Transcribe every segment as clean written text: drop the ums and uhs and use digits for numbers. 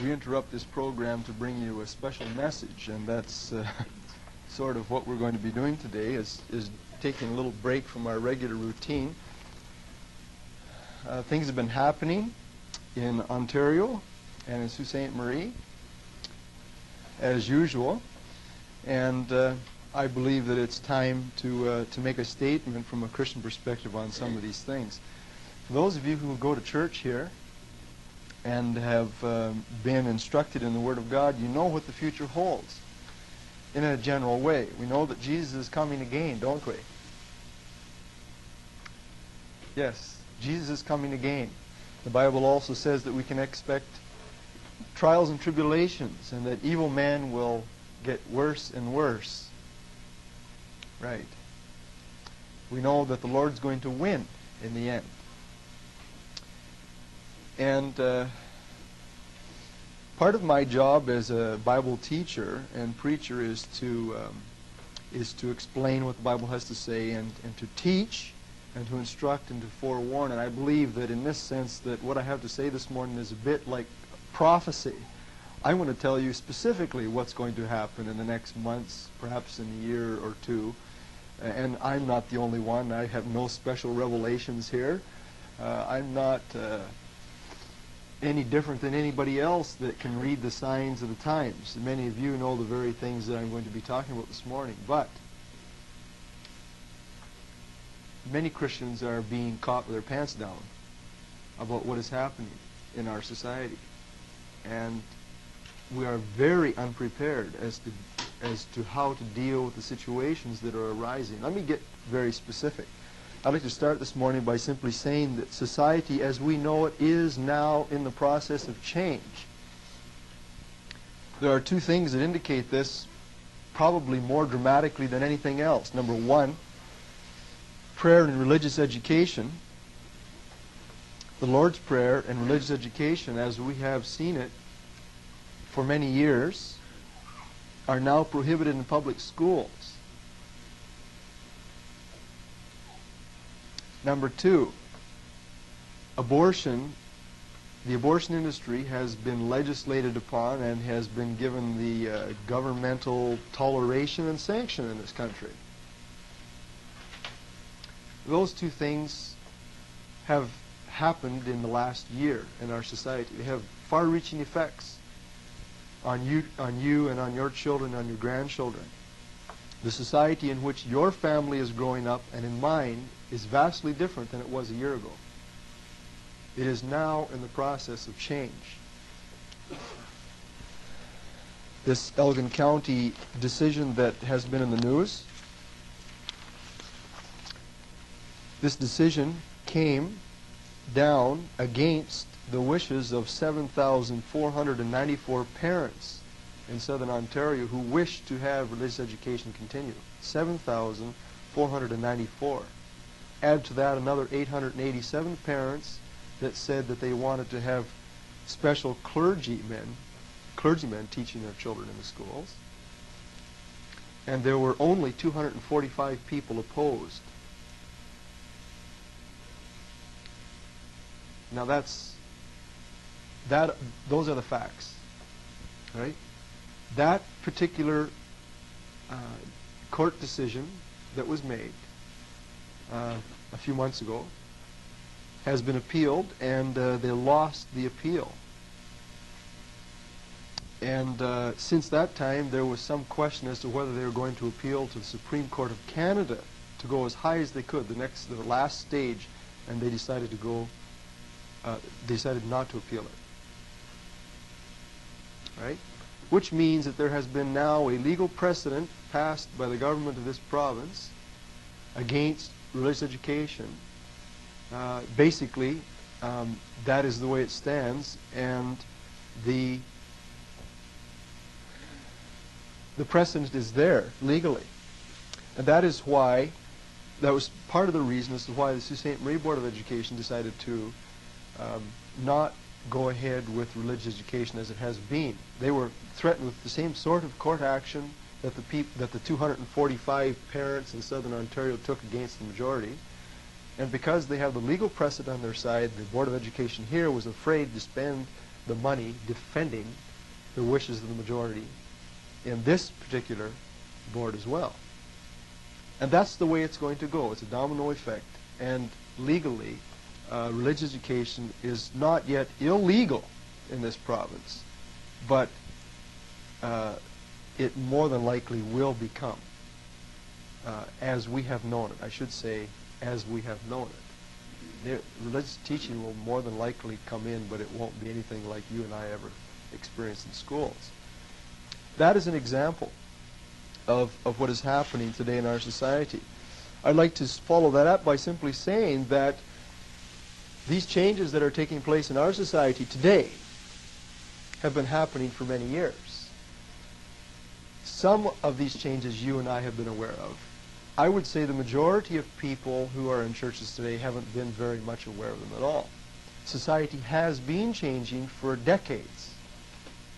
we interrupt this program to bring you a special message, and that's sort of what we're going to be doing today, is taking a little break from our regular routine. Things have been happening in Ontario and in Sault Ste. Marie, as usual, and I believe that it's time to make a statement from a Christian perspective on some of these things. For those of you who go to church here and have been instructed in the Word of God, you know what the future holds in a general way. We know that Jesus is coming again, don't we? Yes, Jesus is coming again. The Bible also says that we can expect trials and tribulations, and that evil men will get worse and worse. Right. We know that the Lord's going to win in the end. And part of my job as a Bible teacher and preacher is to explain what the Bible has to say, and to teach and to instruct and to forewarn. And I believe that in this sense that what I have to say this morning is a bit like prophecy. I want to tell you specifically what's going to happen in the next months, perhaps in a year or two. And I'm not the only one. I have no special revelations here. I'm not any different than anybody else that can read the signs of the times. Many of you know the very things that I'm going to be talking about this morning. But many Christians are being caught with their pants down about what is happening in our society. And we are very unprepared as to how to deal with the situations that are arising. Let me get very specific. I'd like to start this morning by simply saying that society as we know it is now in the process of change. There are two things that indicate this probably more dramatically than anything else. Number one, prayer and religious education. The Lord's Prayer and religious education, as we have seen it for many years, are now prohibited in public schools. Number two, abortion. The abortion industry has been legislated upon and has been given the governmental toleration and sanction in this country. Those two things have happened in the last year in our society. They have far-reaching effects on you and on your children and on your grandchildren. The society in which your family is growing up and in mine is vastly different than it was a year ago. It is now in the process of change. This Elgin County decision that has been in the news, this decision came down against the wishes of 7,494 parents in Southern Ontario who wish to have religious education continue. 7,494. Add to that another 887 parents that said that they wanted to have special clergymen teaching their children in the schools. And there were only 245 people opposed. Now those are the facts, right? That particular court decision that was made a few months ago has been appealed, and they lost the appeal. And since that time, there was some question as to whether they were going to appeal to the Supreme Court of Canada to go as high as they could, the last stage, and they decided to go. Decided not to appeal it. Right? Which means that there has been now a legal precedent passed by the government of this province against religious education. Basically, that is the way it stands, and the precedent is there legally. And that is why, that was part of the reason as to why the Sault Ste. Marie Board of Education decided to not go ahead with religious education as it has been. They were threatened with the same sort of court action that the 245 parents in Southern Ontario took against the majority. And because they have the legal precedent on their side, the Board of Education here was afraid to spend the money defending the wishes of the majority in this particular board as well. And that's the way it's going to go. It's a domino effect. And legally, religious education is not yet illegal in this province, but it more than likely will become, as we have known it. I should say, as we have known it. Religious teaching will more than likely come in, but it won't be anything like you and I ever experienced in schools. That is an example of what is happening today in our society. I'd like to follow that up by simply saying that these changes that are taking place in our society today have been happening for many years. Some of these changes you and I have been aware of. I would say the majority of people who are in churches today haven't been very much aware of them at all. Society has been changing for decades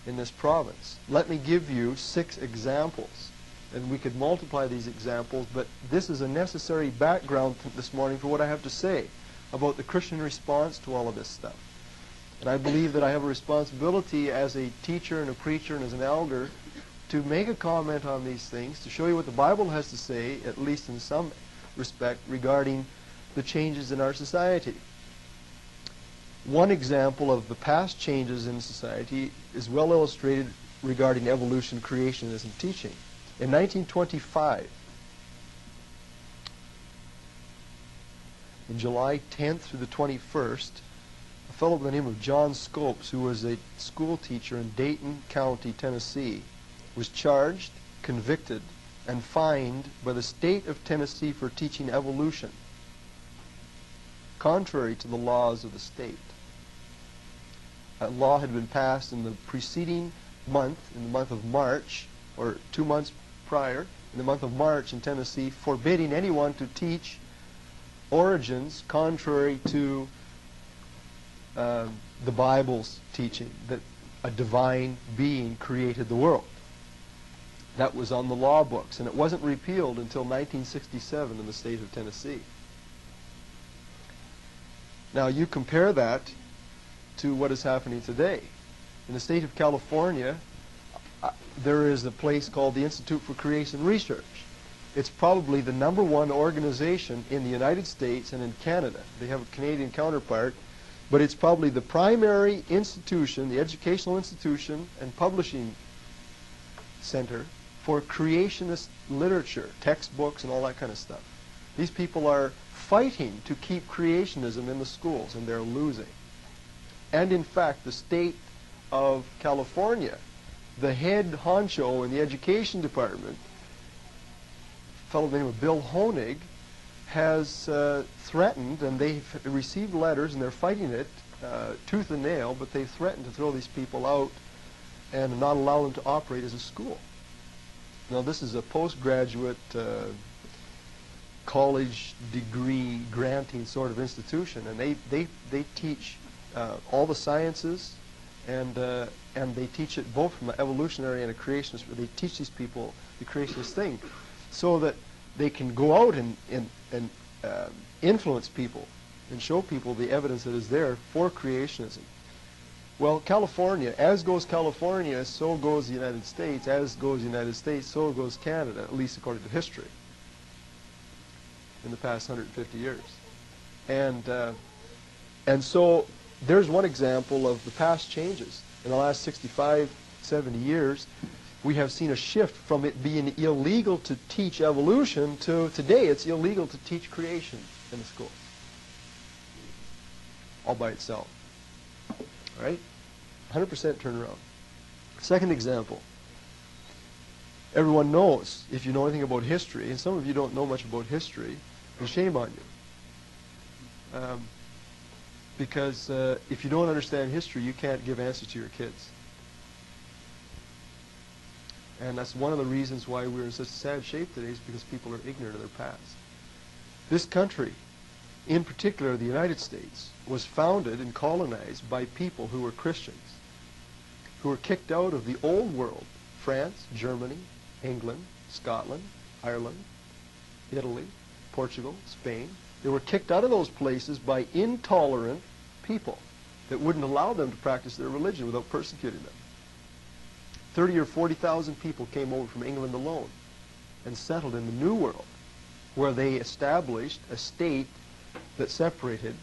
in this province. Let me give you 6 examples, and we could multiply these examples, but this is a necessary background this morning for what I have to say about the Christian response to all of this stuff. And I believe that I have a responsibility as a teacher and a preacher and as an elder to make a comment on these things, to show you what the Bible has to say, at least in some respect, regarding the changes in our society. One example of the past changes in society is well illustrated regarding evolution, creationism teaching. In 1925, in July 10th through the 21st, a fellow by the name of John Scopes, who was a school teacher in Dayton County, Tennessee, was charged, convicted, and fined by the state of Tennessee for teaching evolution, contrary to the laws of the state. A law had been passed in the preceding month, in the month of March, or 2 months prior, in the month of March in Tennessee, forbidding anyone to teach origins contrary to the Bible's teaching that a divine being created the world. That was on the law books, and it wasn't repealed until 1967 in the state of Tennessee. Now you compare that to what is happening today. In the state of California, there is a place called the Institute for Creation Research. It's probably the #1 organization in the United States and in Canada. They have a Canadian counterpart, but it's probably the primary institution, the educational institution and publishing center for creationist literature, textbooks and all that kind of stuff. These people are fighting to keep creationism in the schools, and they're losing. And in fact, the state of California, the head honcho in the education department, a fellow by the name of Bill Honig, has threatened, and they've received letters, and they're fighting it tooth and nail, but they've threatened to throw these people out and not allow them to operate as a school. Now, this is a postgraduate college degree granting sort of institution, and they teach all the sciences, and they teach it both from an evolutionary and a creationist. They teach these people the creationist thing, so that they can go out and influence people and show people the evidence that is there for creationism. Well, California, as goes California, so goes the United States. As goes the United States, so goes Canada, at least according to history, in the past 150 years. And so there's one example of the past changes. In the last 65, 70 years, we have seen a shift from it being illegal to teach evolution to today it's illegal to teach creation in the schools, all by itself. All right? 100% turnaround. Second example. Everyone knows, if you know anything about history, and some of you don't know much about history, then shame on you. Because if you don't understand history, you can't give answers to your kids. And that's one of the reasons why we're in such sad shape today, is because people are ignorant of their past. This country, in particular the United States, was founded and colonized by people who were Christians, who were kicked out of the old world: France, Germany, England, Scotland, Ireland, Italy, Portugal, Spain. They were kicked out of those places by intolerant people. that wouldn't allow them to practice their religion without persecuting them. 30 or 40,000 people came over from England alone and settled in the New World, where they established a state that separated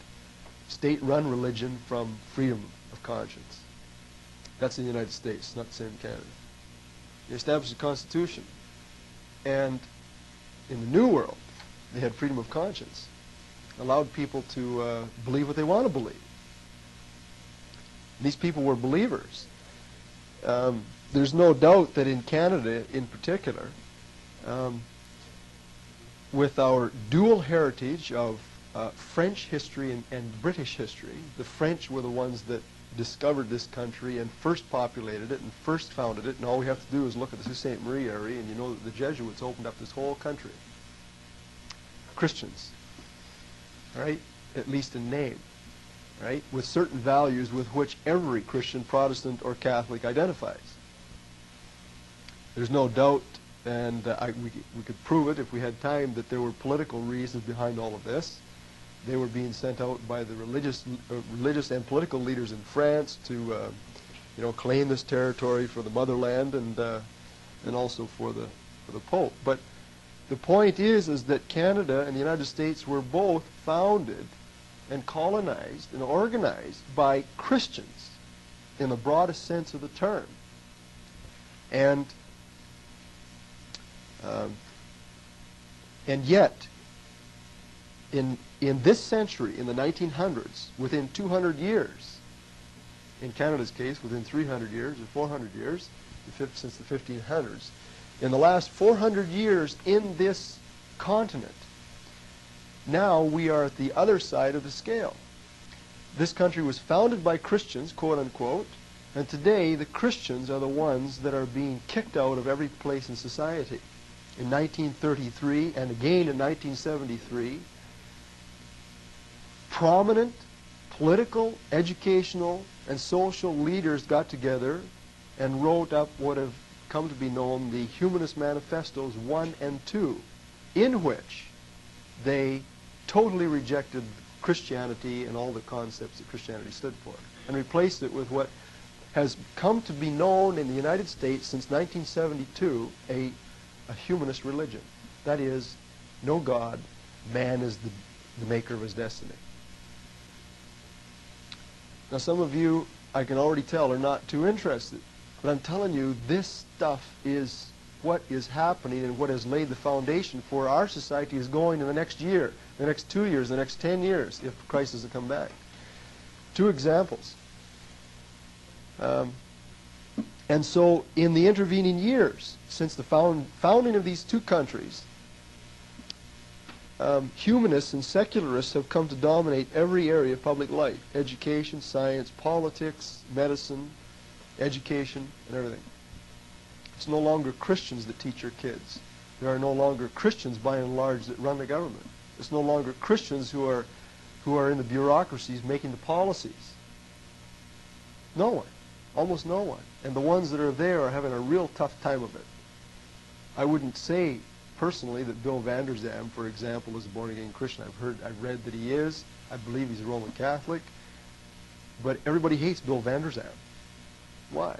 state-run religion from freedom of conscience. That's in the United States, not the same in Canada. They established a constitution, and in the New World, they had freedom of conscience, allowed people to believe what they want to believe. These people were believers. There's no doubt that in Canada, in particular, with our dual heritage of French history and British history, the French were the ones that discovered this country and first populated it and first founded it, and all we have to do is look at the Sault Ste. Marie area, and you know that the Jesuits opened up this whole country. Christians, right? At least in name, right? With certain values with which every Christian, Protestant, or Catholic identifies. There's no doubt, and we could prove it if we had time, that there were political reasons behind all of this. They were being sent out by the religious and political leaders in France to, claim this territory for the motherland and also for the Pope. But the point is that Canada and the United States were both founded and colonized and organized by Christians in the broadest sense of the term. And yet, in this century, in the 1900s, within 200 years, in Canada's case, within 300 years or 400 years, since the 1500s, in the last 400 years in this continent, now we are at the other side of the scale. This country was founded by Christians, quote unquote, and today the Christians are the ones that are being kicked out of every place in society. In 1933 and again in 1973, prominent political, educational, and social leaders got together and wrote up what have come to be known the Humanist Manifestos 1 and 2, in which they totally rejected Christianity and all the concepts that Christianity stood for, and replaced it with what has come to be known in the United States since 1972, a humanist religion. That is, no God, man is the maker of his destiny. Now some of you, I can already tell, are not too interested. But I'm telling you, this stuff is what is happening and what has laid the foundation for our society is going in the next year, the next 2 years, the next 10 years, if Christ doesn't come back. 2 examples. And so in the intervening years, since the founding of these 2 countries, humanists and secularists have come to dominate every area of public life: education, science, politics, medicine, education, and everything. It's no longer Christians that teach your kids. There are no longer Christians, by and large, that run the government. It's no longer Christians who are in the bureaucracies making the policies. No one. Almost no one. And the ones that are there are having a real tough time of it. I wouldn't say personally that Bill Vander Zalm, for example, is a born-again Christian. I've read that he is. I believe he's a Roman Catholic. But everybody hates Bill Vander Zalm. Why?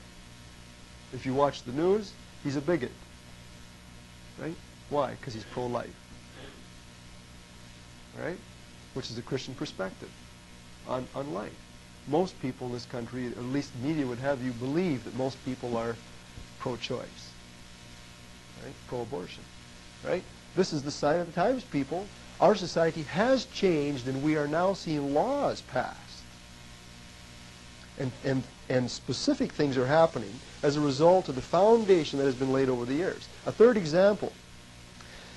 If you watch the news, he's a bigot. Right? Why? Because he's pro-life. Right? Which is a Christian perspective on life. Most people in this country, or at least the media, would have you believe that most people are pro-choice. Right? Pro-abortion. Right? This is the sign of the times, people. Our society has changed, and we are now seeing laws passed. And specific things are happening as a result of the foundation that has been laid over the years. A third example.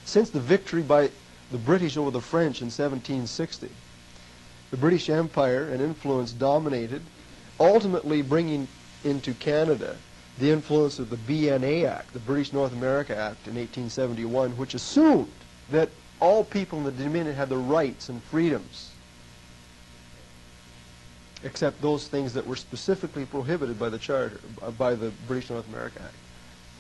Since the victory by the British over the French in 1760, the British Empire and influence dominated, ultimately bringing into Canada the influence of the BNA Act, the British North America Act in 1871, which assumed that all people in the Dominion had the rights and freedoms, except those things that were specifically prohibited by the Charter, by the British North America Act.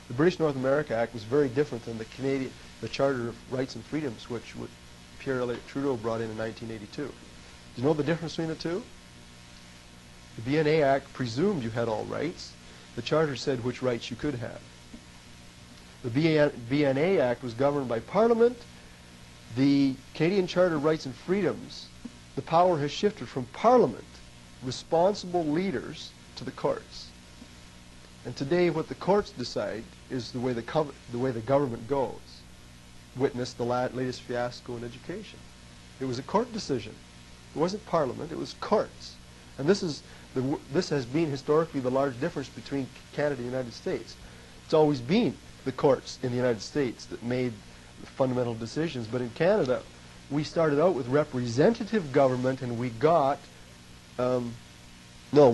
The British North America Act was very different than the Charter of Rights and Freedoms, which Pierre Elliott Trudeau brought in 1982. Do you know the difference between the two? The BNA Act presumed you had all rights. The Charter said which rights you could have. The BNA Act was governed by Parliament. The Canadian Charter of Rights and Freedoms, the power has shifted from Parliament, responsible leaders, to the courts. And today what the courts decide is the way the government goes. Witness the latest fiasco in education. It was a court decision. It wasn't Parliament, it was courts. And this has been historically the large difference between Canada and the United States. It's always been the courts in the United States that made the fundamental decisions. But in Canada, we started out with representative government, and we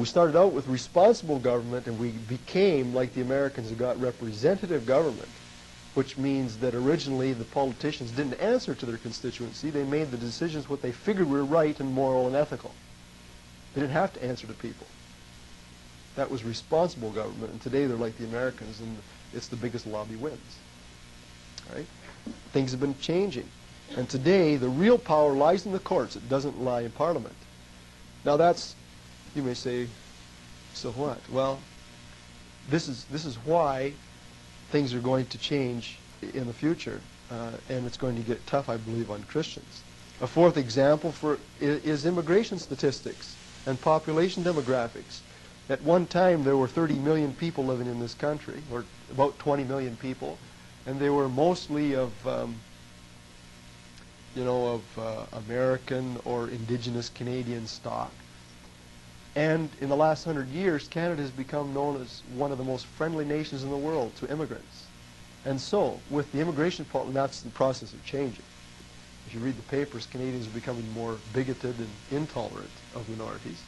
started out with responsible government, and we became, like the Americans, who got representative government, which means that originally the politicians didn't answer to their constituency. They made the decisions what they figured were right and moral and ethical. They didn't have to answer to people. That was responsible government, and today they're like the Americans, and it's the biggest lobby wins. Right? Things have been changing. And today, the real power lies in the courts. It doesn't lie in Parliament. Now that's, you may say, so what? Well, this is why things are going to change in the future, and it's going to get tough, I believe, on Christians. A fourth example is immigration statistics and population demographics. At one time, there were 30 million people living in this country, or about 20 million people, and they were mostly of American or indigenous Canadian stock. And in the last 100 years, Canada has become known as one of the most friendly nations in the world to immigrants. And so, with the immigration policy, that's the process of changing. If you read the papers, Canadians are becoming more bigoted and intolerant of minorities,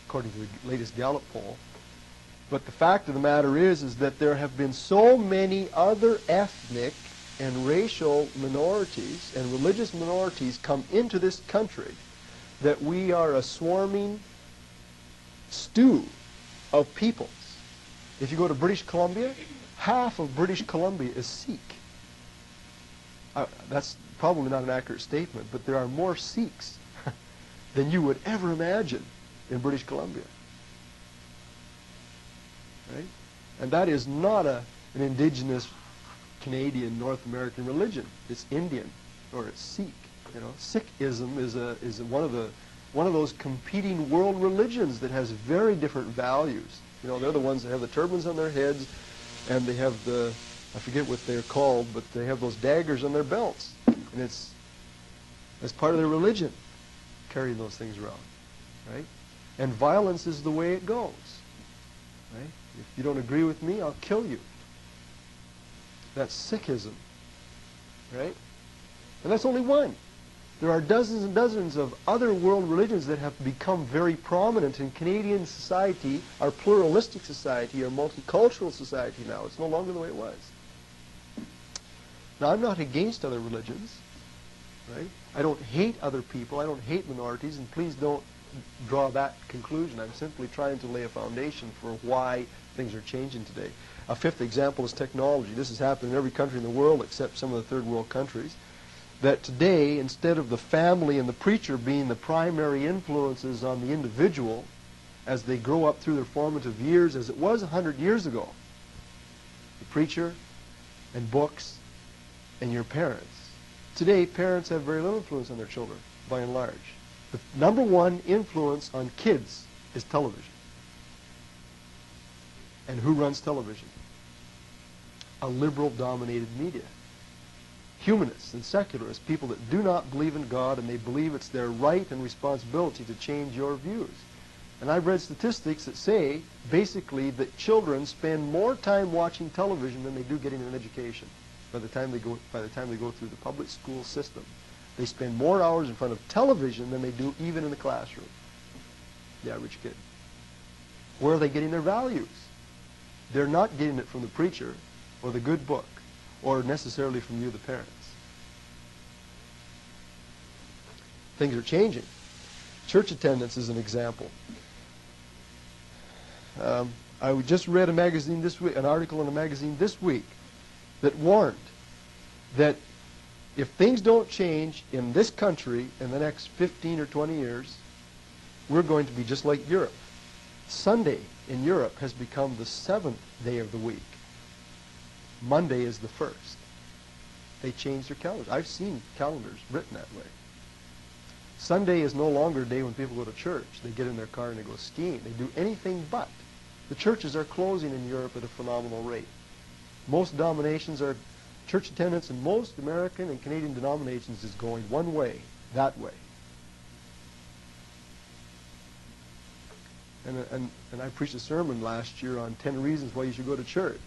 according to the latest Gallup poll. But the fact of the matter is that there have been so many other ethnic and racial minorities and religious minorities come into this country that we are a swarming stew of peoples. If you go to British Columbia, half of British Columbia is Sikh. That's probably not an accurate statement, but there are more Sikhs than you would ever imagine in British Columbia. Right? And that is not an indigenous Canadian North American religion. It's Indian, or it's Sikh. You know, Sikhism is one of those competing world religions that has very different values. You know, they're the ones that have the turbans on their heads, and they have I forget what they're called, but they have those daggers on their belts, and it's part of their religion, carrying those things around, right? And violence is the way it goes, right? If you don't agree with me, I'll kill you. That's Sikhism, right? And that's only one. There are dozens and dozens of other world religions that have become very prominent in Canadian society, our pluralistic society, our multicultural society now. It's no longer the way it was. Now, I'm not against other religions, right? I don't hate other people. I don't hate minorities, and please don't draw that conclusion. I'm simply trying to lay a foundation for why things are changing today. A fifth example is technology. This has happened in every country in the world except some of the third world countries. That today, instead of the family and the preacher being the primary influences on the individual as they grow up through their formative years, as it was 100 years ago, the preacher and books and your parents. Today, parents have very little influence on their children, by and large. The number one influence on kids is television. And who runs television? A liberal-dominated media. Humanists and secularists, people that do not believe in God, and they believe it's their right and responsibility to change your views. And I've read statistics that say, basically, that children spend more time watching television than they do getting an education. By the time they go through the public school system, they spend more hours in front of television than they do even in the classroom. The average kid. Where are they getting their values? They're not getting it from the preacher or the good book, or necessarily from you, the parents. Things are changing. Church attendance is an example. I just read a magazine this week, an article in a magazine this week, that warned that if things don't change in this country in the next 15 or 20 years, we're going to be just like Europe. Sunday in Europe has become the 7th day of the week. Monday is the 1st. They changed their calendars. I've seen calendars written that way. Sunday is no longer a day when people go to church. They get in their car and they go skiing. They do anything but. The churches are closing in Europe at a phenomenal rate. Most denominations are, church attendance in most American and Canadian denominations is going one way, that way. And I preached a sermon last year on 10 reasons why you should go to church.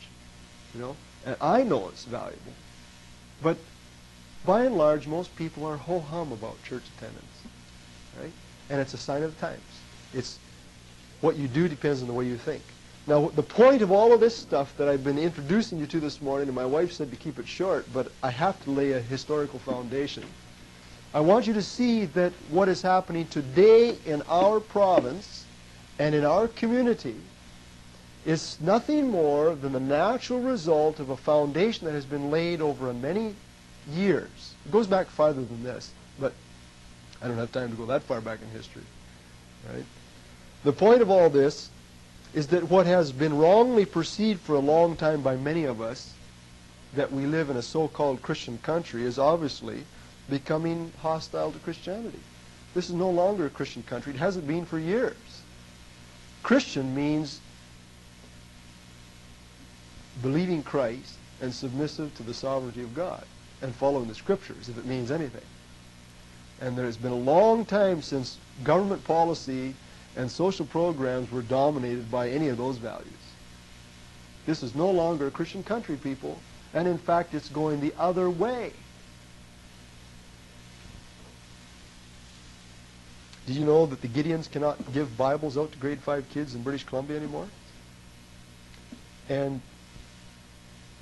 You know, and I know it's valuable. But by and large, most people are ho-hum about church attendance, right? And it's a sign of the times. It's what you do depends on the way you think. Now, the point of all of this stuff that I've been introducing you to this morning, and my wife said to keep it short, but I have to lay a historical foundation. I want you to see that what is happening today in our province and in our community is nothing more than the natural result of a foundation that has been laid over many years. It goes back farther than this, but I don't have time to go that far back in history. Right? The point of all this is that what has been wrongly perceived for a long time by many of us, that we live in a so-called Christian country, is obviously becoming hostile to Christianity. This is no longer a Christian country. It hasn't been for years. Christian means believing Christ and submissive to the sovereignty of God and following the Scriptures, if it means anything. And there has been a long time since government policy and social programs were dominated by any of those values. This is no longer a Christian country, people, and in fact it's going the other way. Did you know that the Gideons cannot give Bibles out to grade 5 kids in British Columbia anymore? And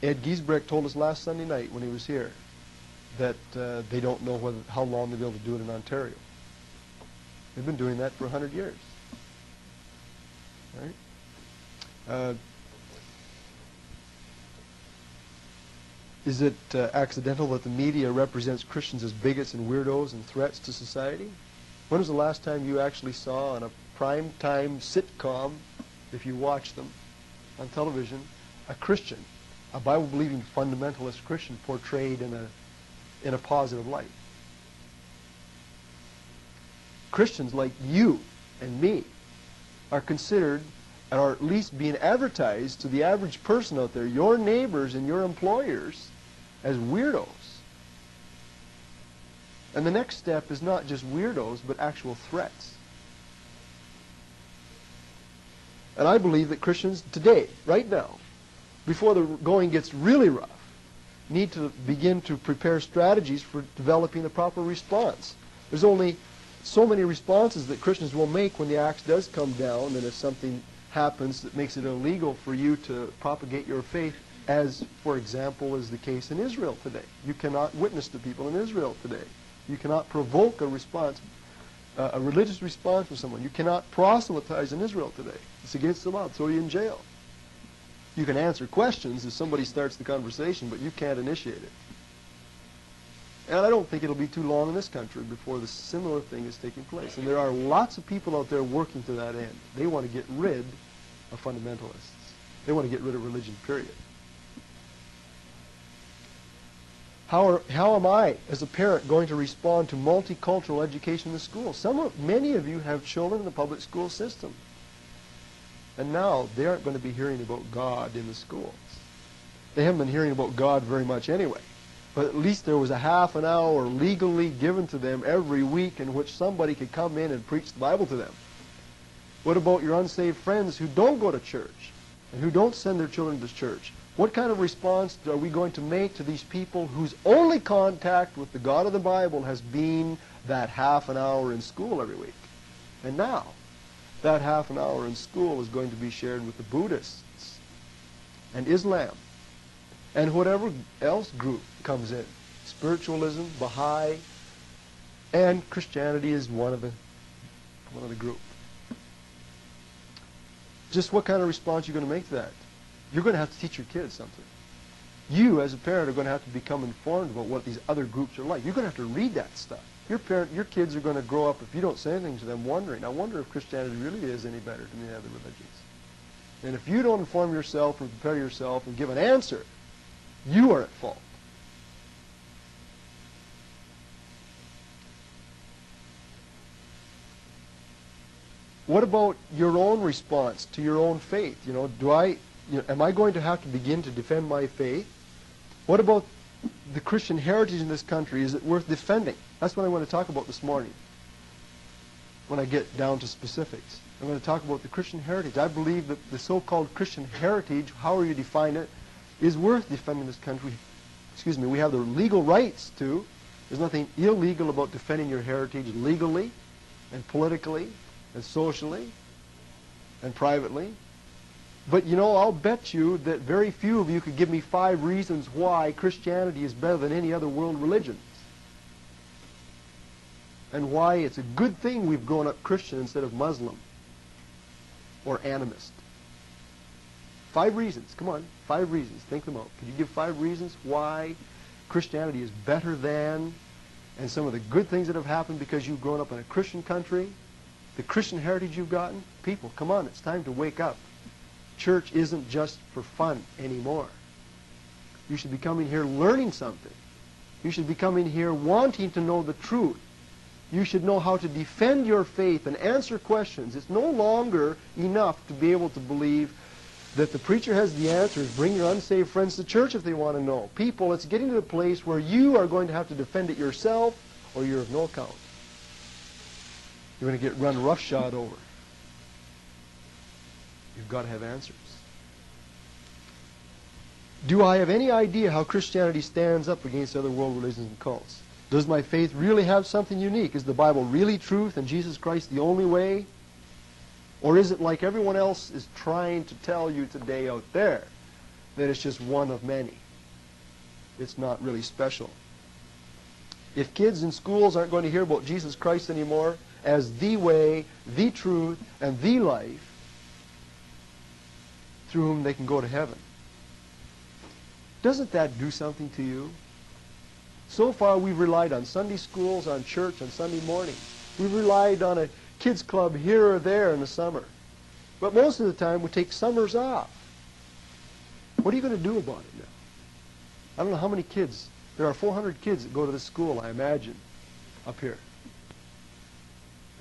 Ed Giesbrecht told us last Sunday night when he was here that they don't know how long they'll be able to do it in Ontario. They've been doing that for 100 years. Right? Is it accidental that the media represents Christians as bigots and weirdos and threats to society? When was the last time you actually saw on a prime-time sitcom, if you watch them on television, a Christian, a Bible-believing fundamentalist Christian portrayed in a positive light? Christians like you and me are considered, and are at least being advertised to the average person out there, your neighbors and your employers, as weirdos. And the next step is not just weirdos, but actual threats. And I believe that Christians today, right now, before the going gets really rough, need to begin to prepare strategies for developing the proper response. There's only so many responses that Christians will make when the axe does come down, and if something happens that makes it illegal for you to propagate your faith, as, for example, is the case in Israel today. You cannot witness to people in Israel today. You cannot provoke a response, a religious response from someone. You cannot proselytize in Israel today. It's against the law. Throw you in jail. You can answer questions if somebody starts the conversation, but you can't initiate it. And I don't think it'll be too long in this country before the similar thing is taking place. And there are lots of people out there working to that end. They want to get rid of fundamentalists. They want to get rid of religion, period. How am I, as a parent, going to respond to multicultural education in the school? Many of you have children in the public school system. And now they aren't going to be hearing about God in the schools. They haven't been hearing about God very much anyway. But at least there was a half an hour legally given to them every week in which somebody could come in and preach the Bible to them. What about your unsaved friends who don't go to church and who don't send their children to church? What kind of response are we going to make to these people whose only contact with the God of the Bible has been that half an hour in school every week? And now, that half an hour in school is going to be shared with the Buddhists and Islam and whatever else group comes in. Spiritualism, Baha'i, and Christianity is one of the group. Just what kind of response are you going to make to that? You're going to have to teach your kids something. You, as a parent, are going to have to become informed about what these other groups are like. You're going to have to read that stuff. Your kids are going to grow up, if you don't say anything to them, wondering, I wonder if Christianity really is any better than the other religions. And if you don't inform yourself and prepare yourself and give an answer, you are at fault. What about your own response to your own faith? Am I going to have to begin to defend my faith? What about the Christian heritage in this country? Is it worth defending? That's what I want to talk about this morning. When I get down to specifics, I'm going to talk about the Christian heritage. I believe that the so-called Christian heritage, however you define it, is worth defending this country. Excuse me, we have the legal rights to. There's nothing illegal about defending your heritage legally and politically and socially and privately. But I'll bet you that very few of you could give me 5 reasons why Christianity is better than any other world religions. And why it's a good thing we've grown up Christian instead of Muslim or animist. 5 reasons. Come on, 5 reasons. Think them out. Could you give 5 reasons why Christianity is better than, and some of the good things that have happened because you've grown up in a Christian country, the Christian heritage you've gotten? People, come on, it's time to wake up. Church isn't just for fun anymore. You should be coming here learning something. You should be coming here wanting to know the truth. You should know how to defend your faith and answer questions. It's no longer enough to be able to believe that the preacher has the answers. Bring your unsaved friends to church if they want to know. People, it's getting to the place where you are going to have to defend it yourself or you're of no account. You're going to get run roughshod over. You've got to have answers. Do I have any idea how Christianity stands up against other world religions and cults? Does my faith really have something unique? Is the Bible really truth and Jesus Christ the only way? Or is it like everyone else is trying to tell you today out there, that it's just one of many? It's not really special. If kids in schools aren't going to hear about Jesus Christ anymore as the way, the truth, and the life through whom they can go to heaven, doesn't that do something to you? So far we've relied on Sunday schools, on church, on Sunday mornings. We've relied on a kids club here or there in the summer. But most of the time we take summers off. What are you going to do about it now? I don't know how many kids. There are 400 kids that go to this school, I imagine, up here.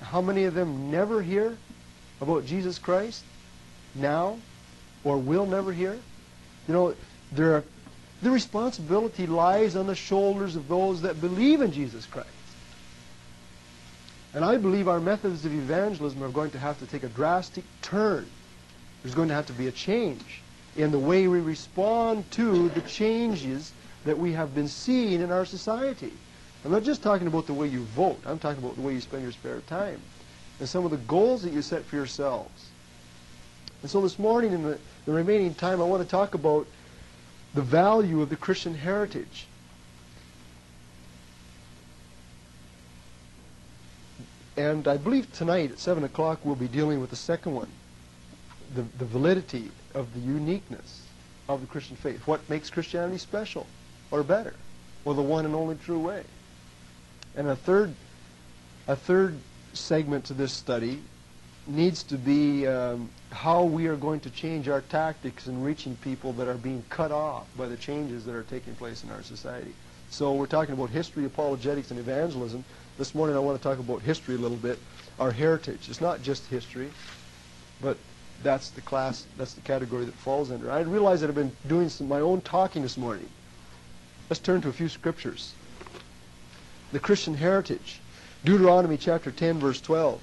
How many of them never hear about Jesus Christ now or will never hear? The responsibility lies on the shoulders of those that believe in Jesus Christ. And I believe our methods of evangelism are going to have to take a drastic turn. There's going to have to be a change in the way we respond to the changes that we have been seeing in our society. I'm not just talking about the way you vote. I'm talking about the way you spend your spare time and some of the goals that you set for yourselves. And so this morning, in the remaining time, I want to talk about the value of the Christian heritage. And I believe tonight at 7 o'clock we'll be dealing with the second one, the validity of the uniqueness of the Christian faith. What makes Christianity special or better, or the one and only true way. And a third segment to this study needs to be how we are going to change our tactics in reaching people that are being cut off by the changes that are taking place in our society. So we're talking about history, apologetics, and evangelism. This morning I want to talk about history a little bit, our heritage. It's not just history, but that's the category that falls under. I realize that I've been doing my own talking this morning. Let's turn to a few scriptures. The Christian heritage. Deuteronomy chapter 10, verse 12.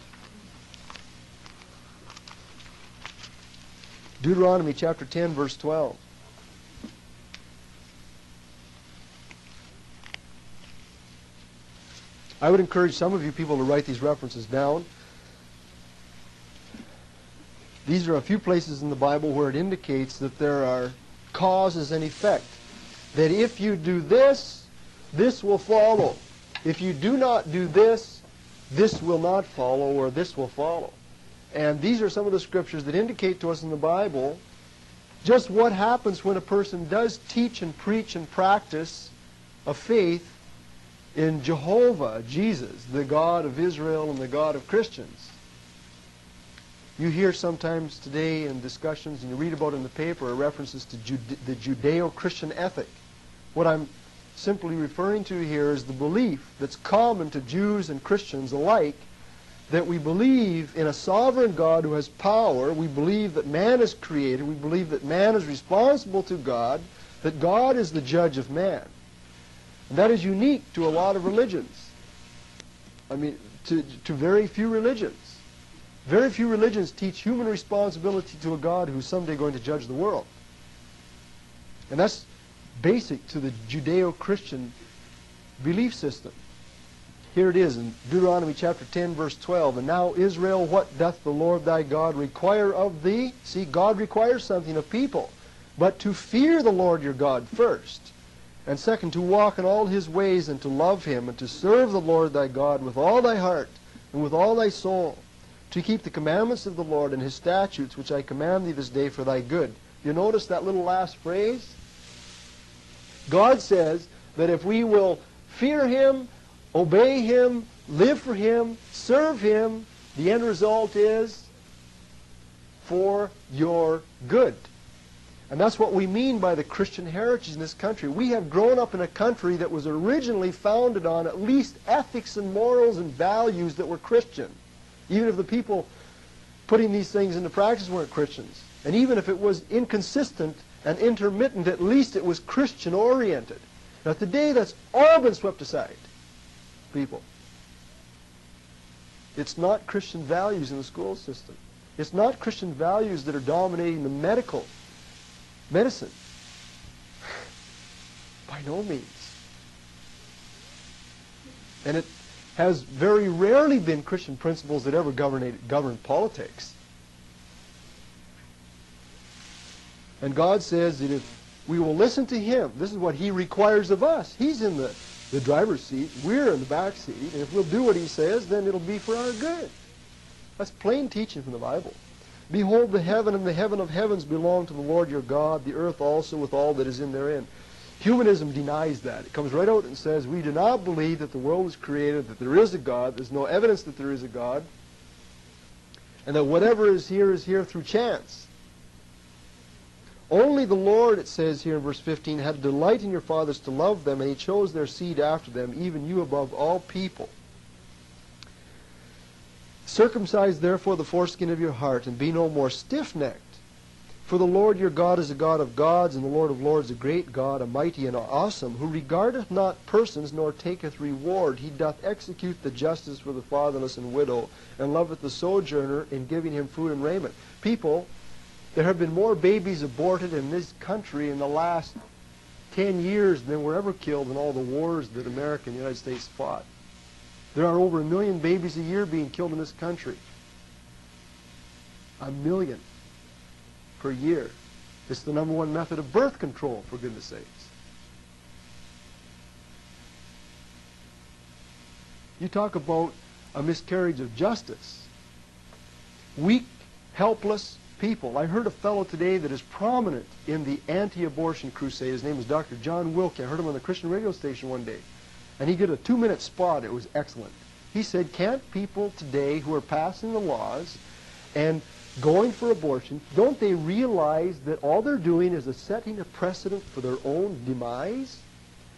Deuteronomy chapter 10, verse 12. I would encourage some of you people to write these references down. These are a few places in the Bible where it indicates that there are causes and effect. That if you do this, this will follow. If you do not do this, this will not follow, or this will follow. And these are some of the scriptures that indicate to us in the Bible just what happens when a person does teach and preach and practice a faith in Jehovah, Jesus, the God of Israel and the God of Christians. You hear sometimes today in discussions, and you read about in the paper, references to the Judeo-Christian ethic. What I'm simply referring to here is the belief that's common to Jews and Christians alike, that we believe in a sovereign God who has power. We believe that man is created. We believe that man is responsible to God, that God is the judge of man. And that is unique to a lot of religions. I mean, to very few religions. Very few religions teach human responsibility to a God who's someday going to judge the world. And that's basic to the Judeo-Christian belief system. Here it is in Deuteronomy chapter 10, verse 12. And now, Israel, what doth the Lord thy God require of thee? See, God requires something of people. But to fear the Lord your God first. And second, to walk in all his ways and to love him and to serve the Lord thy God with all thy heart and with all thy soul. To keep the commandments of the Lord and his statutes which I command thee this day for thy good. You notice that little last phrase? God says that if we will fear him, obey him, live for him, serve him, the end result is for your good. And that's what we mean by the Christian heritage in this country. We have grown up in a country that was originally founded on at least ethics and morals and values that were Christian. Even if the people putting these things into practice weren't Christians. And even if it was inconsistent and intermittent, at least it was Christian-oriented. Now today that's all been swept aside, people. It's not Christian values in the school system. It's not Christian values that are dominating the medicine. By no means. And it has very rarely been Christian principles that ever govern politics. And God says that if we will listen to him, this is what he requires of us. He's in the driver's seat, we're in the back seat, and if we'll do what he says, then it'll be for our good. That's plain teaching from the Bible. Behold, the heaven and the heaven of heavens belong to the Lord your God, the earth also with all that is in therein. Humanism denies that. It comes right out and says, we do not believe that the world was created, that there is a God, there's no evidence that there is a God, and that whatever is here through chance. Only the Lord, it says here in verse 15, had a delight in your fathers to love them, and he chose their seed after them, even you above all people. Circumcise therefore the foreskin of your heart, and be no more stiff-necked. For the Lord your God is a God of gods, and the Lord of lords a great God, a mighty and awesome, who regardeth not persons, nor taketh reward. He doth execute the justice for the fatherless and widow, and loveth the sojourner in giving him food and raiment. People, there have been more babies aborted in this country in the last 10 years than were ever killed in all the wars that America and the United States fought. There are over 1 million babies a year being killed in this country. 1 million per year. It's the #1 method of birth control, for goodness sakes. You talk about a miscarriage of justice. Weak, helpless people. I heard a fellow today that is prominent in the anti-abortion crusade. His name is Dr. John Wilkie. I heard him on the Christian radio station one day. And he did a 2-minute spot. It was excellent. He said, can't people today who are passing the laws and going for abortion, don't they realize that all they're doing is setting a precedent for their own demise?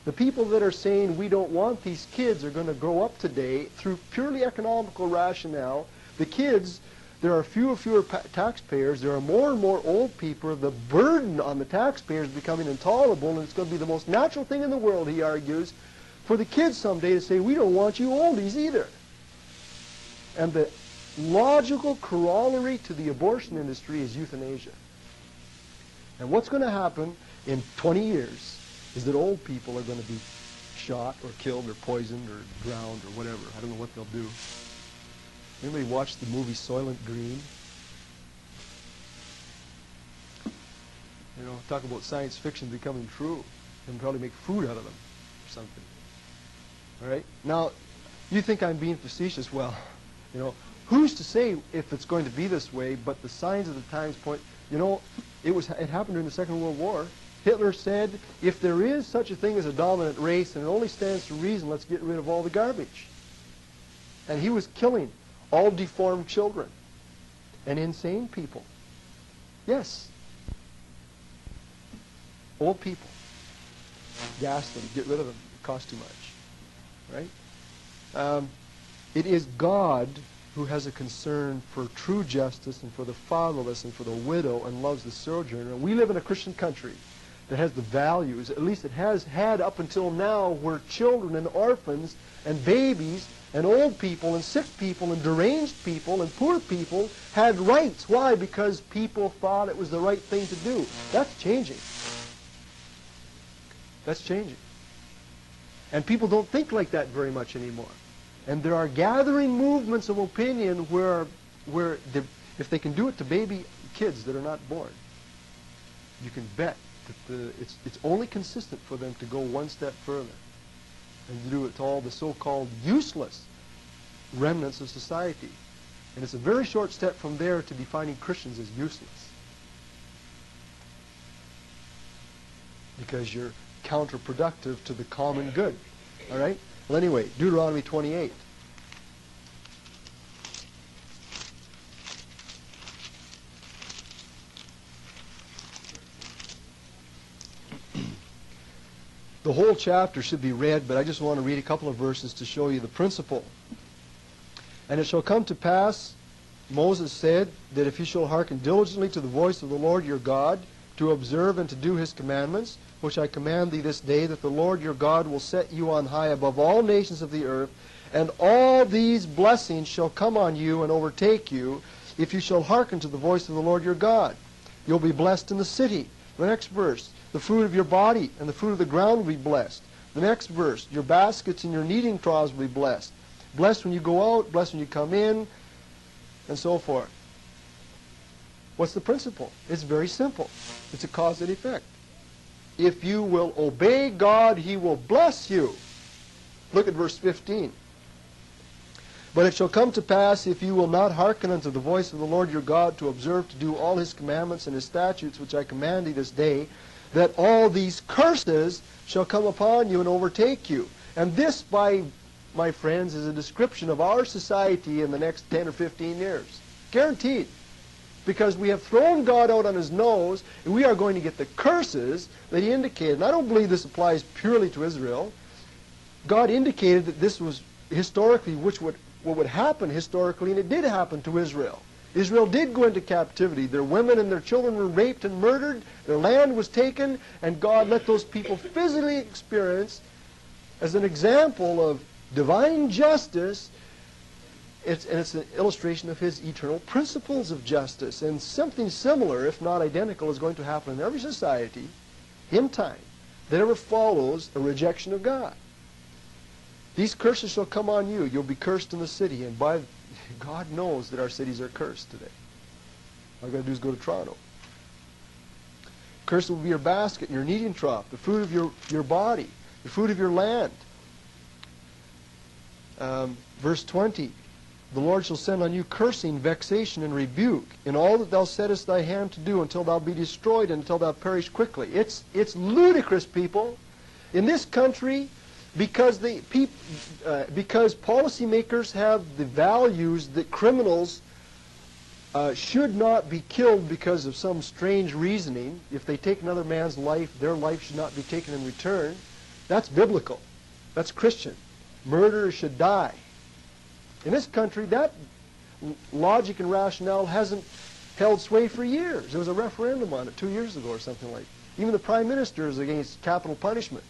The people that are saying we don't want these kids are going to grow up today through purely economical rationale. The kids, there are fewer and fewer taxpayers. There are more and more old people. The burden on the taxpayers is becoming intolerable, and it's going to be the most natural thing in the world, he argues, for the kids someday to say, we don't want you oldies either. And the logical corollary to the abortion industry is euthanasia. And what's going to happen in 20 years is that old people are going to be shot or killed or poisoned or drowned or whatever. I don't know what they'll do. Anybody watch the movie Soylent Green? You know, talk about science fiction becoming true. And probably make food out of them or something. All right? Now, you think I'm being facetious. Well, you know, who's to say if it's going to be this way, but the signs of the times point, you know, it happened during the Second World War. Hitler said, if there is such a thing as a dominant race, and it only stands to reason, let's get rid of all the garbage. And he was killing all deformed children and insane people. Yes. Old people. Gas them, get rid of them. It costs too much. Right? It is God who has a concern for true justice and for the fatherless and for the widow and loves the sojourner. We live in a Christian country that has the values, at least it has had up until now, where children and orphans and babies and old people and sick people and deranged people and poor people had rights. Why? Because people thought it was the right thing to do. That's changing. That's changing. And people don't think like that very much anymore. And there are gathering movements of opinion where if they can do it to baby kids that are not born, you can bet that it's only consistent for them to go one step further and to do it to all the so-called useless remnants of society. And it's a very short step from there to defining Christians as useless, because you're counterproductive to the common good. All right? Well, anyway, Deuteronomy 28. The whole chapter should be read, but I just want to read a couple of verses to show you the principle. And it shall come to pass, Moses said, that if you shall hearken diligently to the voice of the Lord your God, to observe and to do his commandments, which I command thee this day, that the Lord your God will set you on high above all nations of the earth, and all these blessings shall come on you and overtake you, if you shall hearken to the voice of the Lord your God. You'll be blessed in the city. The next verse, the fruit of your body and the fruit of the ground will be blessed. The next verse, your baskets and your kneading troughs will be blessed. Blessed when you go out, blessed when you come in, and so forth. What's the principle? It's very simple. It's a cause and effect. If you will obey God, he will bless you. Look at verse 15. But it shall come to pass, if you will not hearken unto the voice of the Lord your God, to observe to do all his commandments and his statutes, which I command thee this day, that all these curses shall come upon you and overtake you. And this, my friends, is a description of our society in the next 10 or 15 years. Guaranteed. Because we have thrown God out on his nose, and we are going to get the curses that he indicated. And I don't believe this applies purely to Israel. God indicated that this was historically what would happen historically, and it did happen to Israel. Israel did go into captivity. Their women and their children were raped and murdered. Their land was taken, and God let those people physically experience, as an example of divine justice, it's an illustration of his eternal principles of justice. And something similar, if not identical, is going to happen in every society in time that ever follows a rejection of God. These curses shall come on you. You'll be cursed in the city. And God knows that our cities are cursed today. All you got to do is go to Toronto. Cursed will be your basket and your kneading trough, the fruit of your body, the fruit of your land. Verse 20. The Lord shall send on you cursing, vexation, and rebuke in all that thou settest thy hand to do, until thou be destroyed and until thou perish quickly. It's ludicrous, people. In this country, because policymakers have the values that criminals should not be killed because of some strange reasoning. If they take another man's life, their life should not be taken in return. That's biblical. That's Christian. Murderers should die. In this country, that logic and rationale hasn't held sway for years. There was a referendum on it 2 years ago or something like that. Even the Prime Minister is against capital punishment.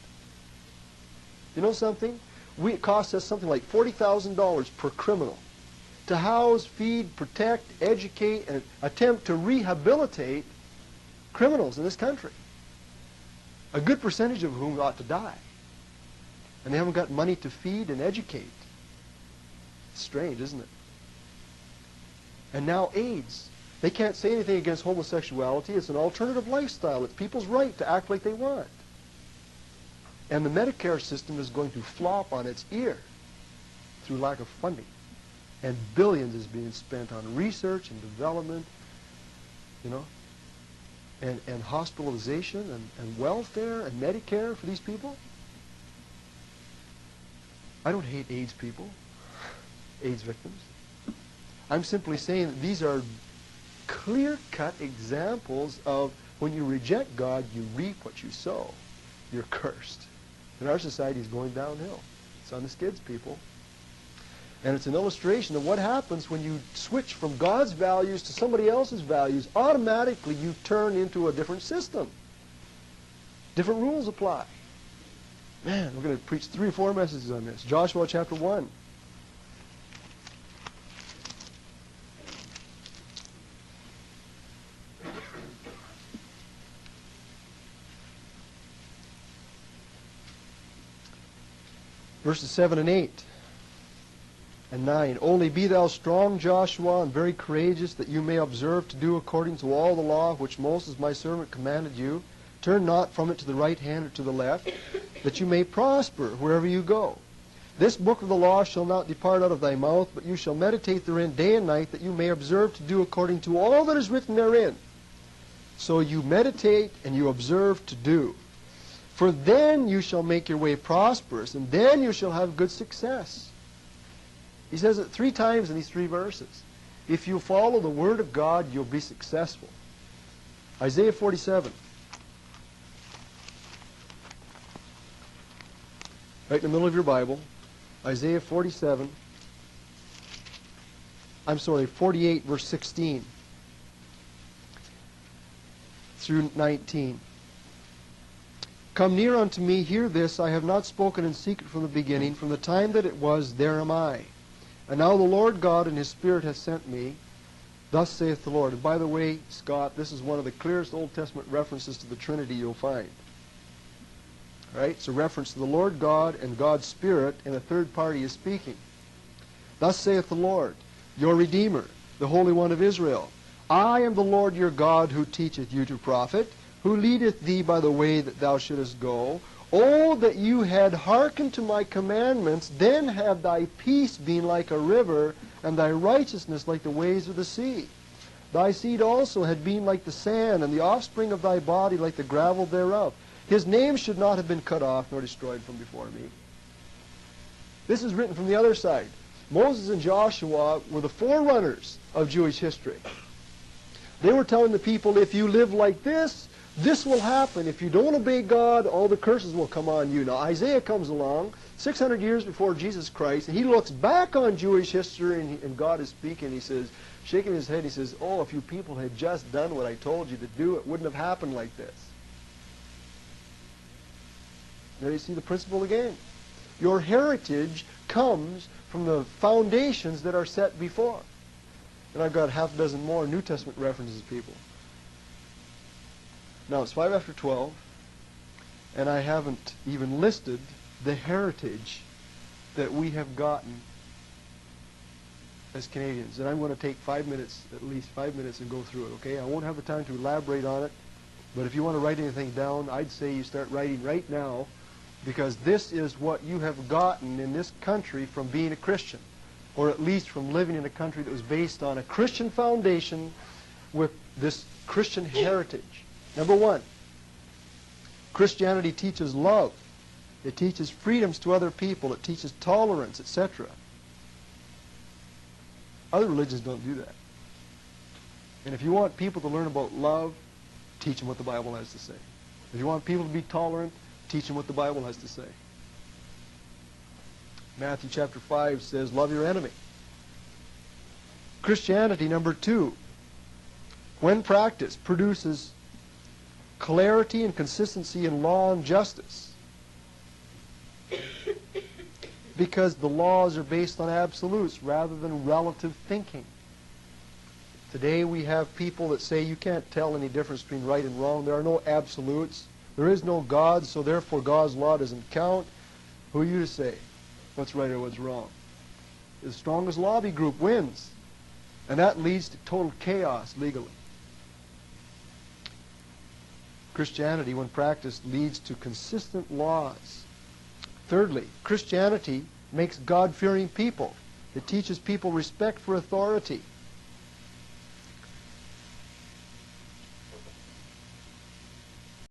You know something? It costs us something like $40,000 per criminal to house, feed, protect, educate, and attempt to rehabilitate criminals in this country. A good percentage of whom ought to die. And they haven't got money to feed and educate. Strange, isn't it? And now AIDS. They can't say anything against homosexuality. It's an alternative lifestyle. It's people's right to act like they want. And the Medicare system is going to flop on its ear through lack of funding. And billions is being spent on research and development, and hospitalization and welfare and Medicare for these people? I don't hate AIDS people, AIDS victims. I'm simply saying that these are clear-cut examples of when you reject God, you reap what you sow. You're cursed. And our society is going downhill. It's on the skids, people. And it's an illustration of what happens when you switch from God's values to somebody else's values. Automatically, you turn into a different system. Different rules apply. Man, we're going to preach 3 or 4 messages on this. Joshua chapter 1. Verses 7 and 8 and 9. Only be thou strong, Joshua, and very courageous, that you may observe to do according to all the law which Moses my servant commanded you. Turn not from it to the right hand or to the left, that you may prosper wherever you go. This book of the law shall not depart out of thy mouth, but you shall meditate therein day and night, that you may observe to do according to all that is written therein. So you meditate and you observe to do. For then you shall make your way prosperous, and then you shall have good success. He says it 3 times in these 3 verses. If you follow the Word of God, you'll be successful. Isaiah 47. Right in the middle of your Bible. Isaiah 47. 48, verse 16 through 19. Come near unto me, hear this, I have not spoken in secret from the beginning, from the time that it was, there am I. And now the Lord God and His Spirit hath sent me, thus saith the Lord. And by the way, Scott, this is one of the clearest Old Testament references to the Trinity you'll find. Right? It's a reference to the Lord God and God's Spirit, and a third party is speaking. Thus saith the Lord, your Redeemer, the Holy One of Israel. I am the Lord your God, who teacheth you to profit, who leadeth thee by the way that thou shouldest go. Oh, that you had hearkened to my commandments, then had thy peace been like a river, and thy righteousness like the waves of the sea. Thy seed also had been like the sand, and the offspring of thy body like the gravel thereof. His name should not have been cut off nor destroyed from before me. This is written from the other side. Moses and Joshua were the forerunners of Jewish history. They were telling the people, if you live like this, this will happen. If you don't obey God, all the curses will come on you. Now, Isaiah comes along 600 years before Jesus Christ, and he looks back on Jewish history, and God is speaking. He says, shaking his head, he says, oh, if you people had just done what I told you to do, it wouldn't have happened like this. There you see the principle again. Your heritage comes from the foundations that are set before. And I've got half a dozen more New Testament references, people. Now, it's 5 after 12, and I haven't even listed the heritage that we have gotten as Canadians. And I'm going to take 5 minutes, at least 5 minutes, and go through it, okay? I won't have the time to elaborate on it, but if you want to write anything down, I'd say you start writing right now, because this is what you have gotten in this country from being a Christian, or at least from living in a country that was based on a Christian foundation with this Christian heritage. Number 1, Christianity teaches love. It teaches freedoms to other people. It teaches tolerance, etc. Other religions don't do that. And if you want people to learn about love, teach them what the Bible has to say. If you want people to be tolerant, teach them what the Bible has to say. Matthew chapter 5 says, love your enemy. Christianity, number 2, when practiced, produces clarity and consistency in law and justice. Because the laws are based on absolutes rather than relative thinking. Today we have people that say you can't tell any difference between right and wrong. There are no absolutes. There is no God, so therefore God's law doesn't count. Who are you to say what's right or what's wrong? The strongest lobby group wins. And that leads to total chaos legally. Christianity, when practiced, leads to consistent laws. Thirdly, Christianity makes God-fearing people. It teaches people respect for authority.